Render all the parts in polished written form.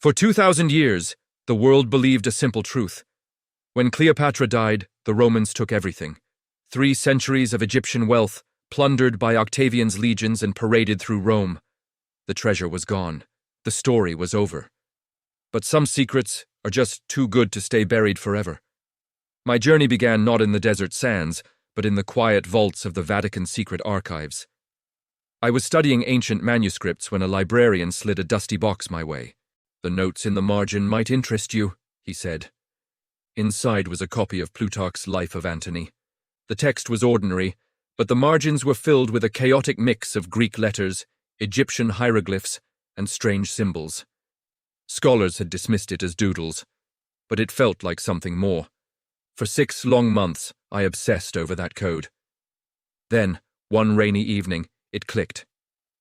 For 2,000 years, the world believed a simple truth. When Cleopatra died, the Romans took everything. 3 centuries of Egyptian wealth, plundered by Octavian's legions and paraded through Rome. The treasure was gone. The story was over. But some secrets are just too good to stay buried forever. My journey began not in the desert sands, but in the quiet vaults of the Vatican's secret archives. I was studying ancient manuscripts when a librarian slid a dusty box my way. "The notes in the margin might interest you," he said. Inside was a copy of Plutarch's Life of Antony. The text was ordinary, but the margins were filled with a chaotic mix of Greek letters, Egyptian hieroglyphs, and strange symbols. Scholars had dismissed it as doodles, but it felt like something more. For 6 long months, I obsessed over that code. Then, one rainy evening, it clicked.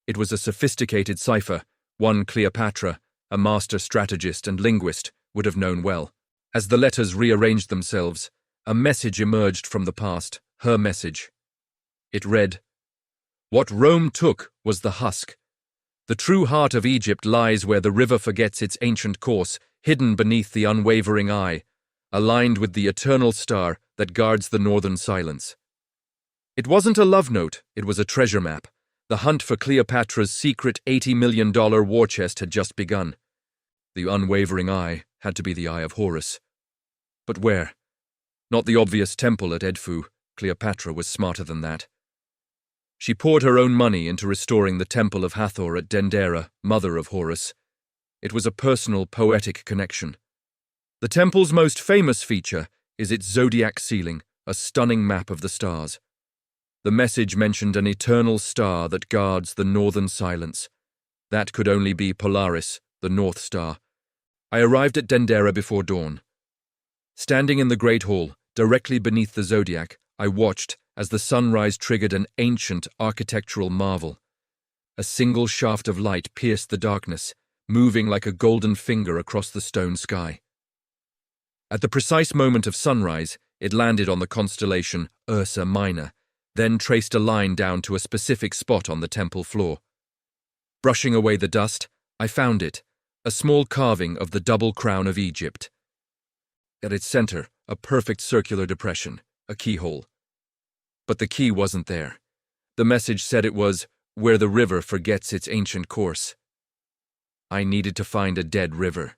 It was a sophisticated cipher, one Cleopatra, a master strategist and linguist, would have known well. As the letters rearranged themselves, a message emerged from the past, her message. It read, "What Rome took was the husk. The true heart of Egypt lies where the river forgets its ancient course, hidden beneath the unwavering eye, aligned with the eternal star that guards the northern silence." It wasn't a love note, it was a treasure map. The hunt for Cleopatra's secret $80 million war chest had just begun. The unwavering eye had to be the eye of Horus. But where? Not the obvious temple at Edfu. Cleopatra was smarter than that. She poured her own money into restoring the temple of Hathor at Dendera, mother of Horus. It was a personal, poetic connection. The temple's most famous feature is its zodiac ceiling, a stunning map of the stars. The message mentioned an eternal star that guards the northern silence. That could only be Polaris, the North Star. I arrived at Dendera before dawn. Standing in the Great Hall, directly beneath the zodiac, I watched as the sunrise triggered an ancient architectural marvel. A single shaft of light pierced the darkness, moving like a golden finger across the stone sky. At the precise moment of sunrise, it landed on the constellation Ursa Minor, then traced a line down to a specific spot on the temple floor. Brushing away the dust, I found it, a small carving of the double crown of Egypt. At its center, a perfect circular depression, a keyhole. But the key wasn't there. The message said it was, "where the river forgets its ancient course." I needed to find a dead river.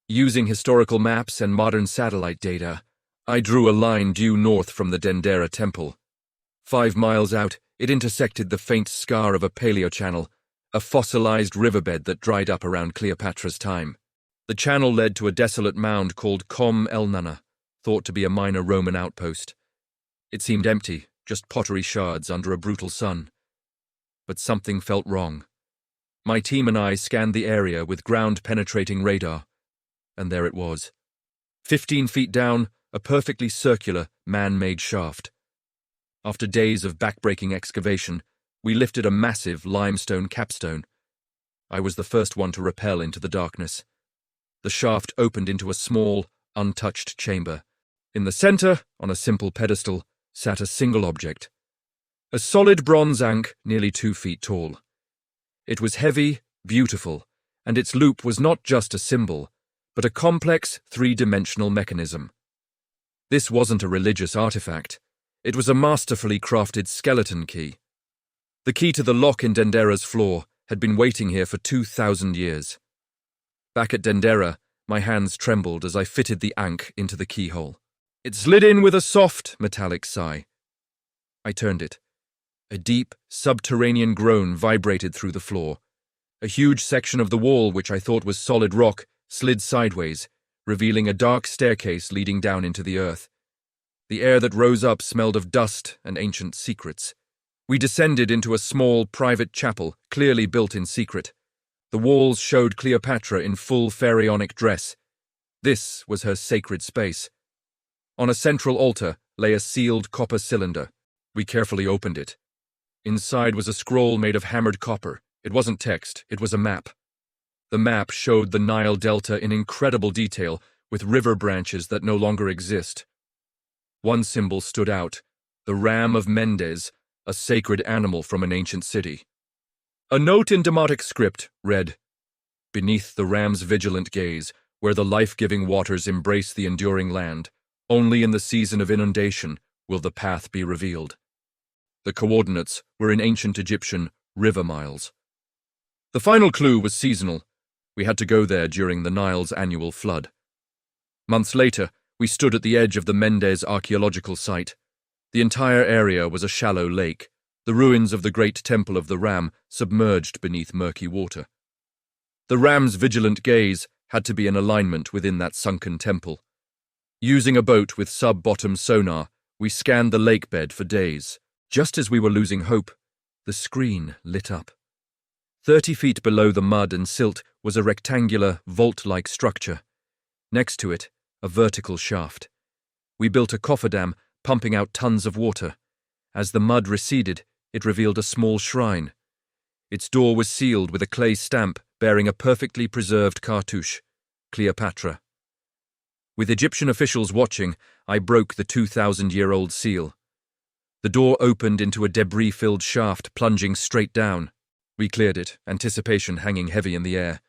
Using historical maps and modern satellite data, I drew a line due north from the Dendera temple. 5 miles out, it intersected the faint scar of a paleochannel, a fossilized riverbed that dried up around Cleopatra's time. The channel led to a desolate mound called Com El Nana, thought to be a minor Roman outpost. It seemed empty, just pottery shards under a brutal sun. But something felt wrong. My team and I scanned the area with ground-penetrating radar, and there it was. 15 feet down, a perfectly circular, man-made shaft. After days of backbreaking excavation, we lifted a massive limestone capstone. I was the first one to rappel into the darkness. The shaft opened into a small, untouched chamber. In the center, on a simple pedestal, sat a single object. A solid bronze ankh nearly 2 feet tall. It was heavy, beautiful, and its loop was not just a symbol, but a complex, 3-dimensional mechanism. This wasn't a religious artifact. It was a masterfully crafted skeleton key. The key to the lock in Dendera's floor had been waiting here for 2,000 years. Back at Dendera, my hands trembled as I fitted the ankh into the keyhole. It slid in with a soft, metallic sigh. I turned it. A deep, subterranean groan vibrated through the floor. A huge section of the wall, which I thought was solid rock, slid sideways, revealing a dark staircase leading down into the earth. The air that rose up smelled of dust and ancient secrets. We descended into a small, private chapel, clearly built in secret. The walls showed Cleopatra in full pharaonic dress. This was her sacred space. On a central altar lay a sealed copper cylinder. We carefully opened it. Inside was a scroll made of hammered copper. It wasn't text, it was a map. The map showed the Nile Delta in incredible detail, with river branches that no longer exist. One symbol stood out, the ram of Mendes, a sacred animal from an ancient city. A note in Demotic script read, Beneath the ram's vigilant gaze, where the life-giving waters embrace the enduring land, only in the season of inundation will the path be revealed. The coordinates were in ancient Egyptian river miles. The final clue was seasonal. We had to go there during the Nile's annual flood. Months later, we stood at the edge of the Mendes archaeological site. The entire area was a shallow lake, the ruins of the great temple of the ram submerged beneath murky water. The ram's vigilant gaze had to be in alignment within that sunken temple. Using a boat with sub-bottom sonar, we scanned the lake bed for days. Just as we were losing hope, the screen lit up. 30 feet below the mud and silt was a rectangular, vault-like structure. Next to it, a vertical shaft. We built a cofferdam, pumping out tons of water. As the mud receded, it revealed a small shrine. Its door was sealed with a clay stamp bearing a perfectly preserved cartouche, Cleopatra. With Egyptian officials watching, I broke the 2,000-year-old seal. The door opened into a debris-filled shaft plunging straight down. We cleared it, anticipation hanging heavy in the air.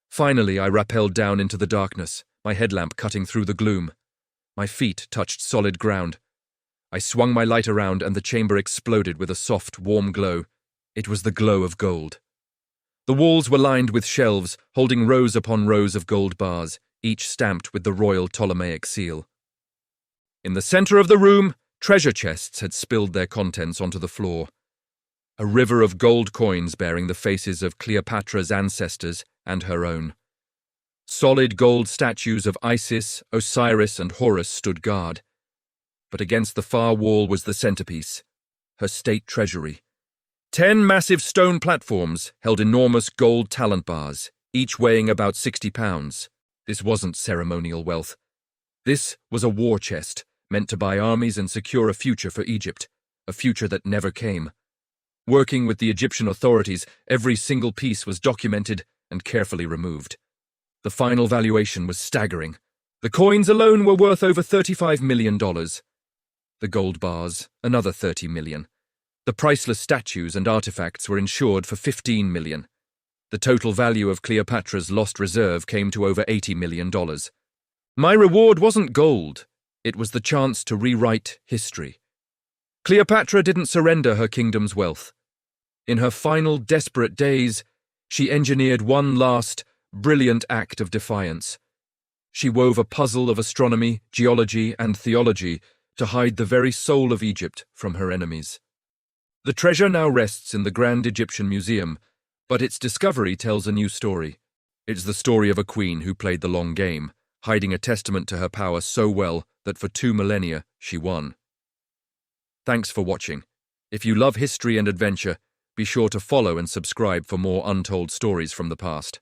Finally, I rappelled down into the darkness, my headlamp cutting through the gloom. My feet touched solid ground. I swung my light around and the chamber exploded with a soft, warm glow. It was the glow of gold. The walls were lined with shelves, holding rows upon rows of gold bars, each stamped with the royal Ptolemaic seal. In the center of the room, treasure chests had spilled their contents onto the floor. A river of gold coins bearing the faces of Cleopatra's ancestors and her own. Solid gold statues of Isis, Osiris, and Horus stood guard. But against the far wall was the centerpiece, her state treasury. 10 massive stone platforms held enormous gold talent bars, each weighing about 60 pounds. This wasn't ceremonial wealth. This was a war chest, meant to buy armies and secure a future for Egypt, a future that never came. Working with the Egyptian authorities, every single piece was documented and carefully removed. The final valuation was staggering. The coins alone were worth over $35 million. The gold bars, another $30 million. The priceless statues and artifacts were insured for $15 million. The total value of Cleopatra's lost reserve came to over $80 million. My reward wasn't gold. It was the chance to rewrite history. Cleopatra didn't surrender her kingdom's wealth. In her final desperate days, she engineered one last, brilliant act of defiance. She wove a puzzle of astronomy, geology, and theology to hide the very soul of Egypt from her enemies. The treasure now rests in the Grand Egyptian Museum, but its discovery tells a new story. It's the story of a queen who played the long game, hiding a testament to her power so well that for 2 millennia she won. Thanks for watching. If you love history and adventure, be sure to follow and subscribe for more untold stories from the past.